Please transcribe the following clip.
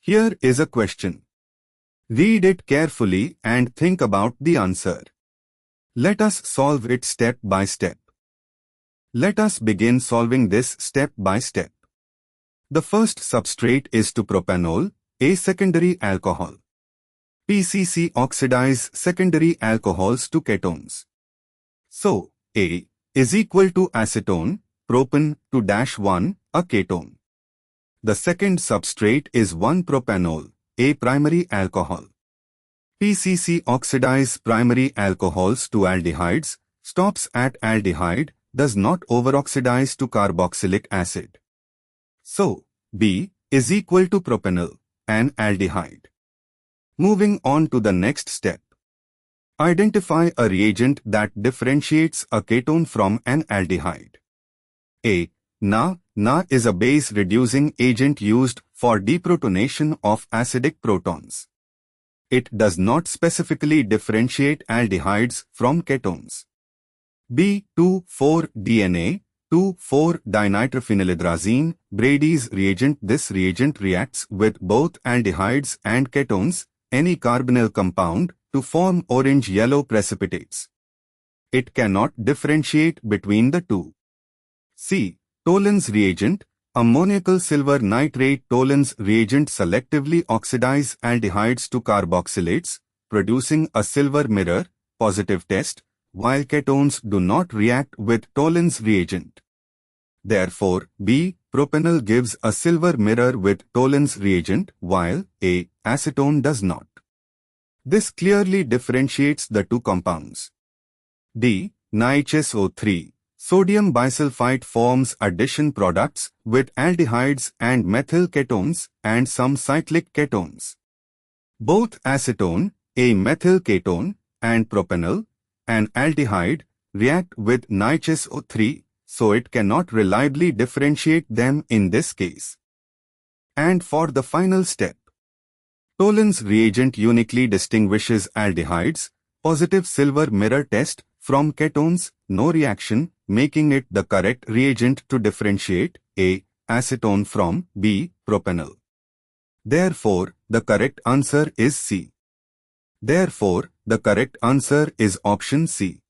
Here is a question. Read it carefully and think about the answer. Let us solve it step by step. Let us begin solving this step by step. The first substrate is 2-propanol, a secondary alcohol. PCC oxidize secondary alcohols to ketones. So, A is equal to acetone, propan to -1, a ketone. The second substrate is 1-propanol, a primary alcohol. PCC oxidize primary alcohols to aldehydes, stops at aldehyde, does not overoxidize to carboxylic acid. So, B is equal to propanol, an aldehyde. Moving on to the next step. Identify a reagent that differentiates a ketone from an aldehyde. A. Na is a base-reducing agent used for deprotonation of acidic protons. It does not specifically differentiate aldehydes from ketones. B. 2,4-DNA, 2,4-dinitrophenylhydrazine, Brady's reagent. This reagent reacts with both aldehydes and ketones, any carbonyl compound, to form orange-yellow precipitates. It cannot differentiate between the two. C. Tollens reagent, ammoniacal silver nitrate. Tollens reagent selectively oxidize aldehydes to carboxylates, producing a silver mirror, positive test, while ketones do not react with Tollens reagent. Therefore, B. Propanol gives a silver mirror with Tollens reagent, while A. Acetone does not. This clearly differentiates the two compounds. D. NiHSO3. Sodium bisulfite forms addition products with aldehydes and methyl ketones and some cyclic ketones. Both acetone, a methyl ketone, and propanol, an aldehyde, react with NiHSO3, so it cannot reliably differentiate them in this case. And for the final step, Tollens reagent uniquely distinguishes aldehydes, positive silver mirror test, from ketones, no reaction, making it the correct reagent to differentiate A. Acetone from B. Propanol. Therefore, the correct answer is C. Therefore, the correct answer is option C.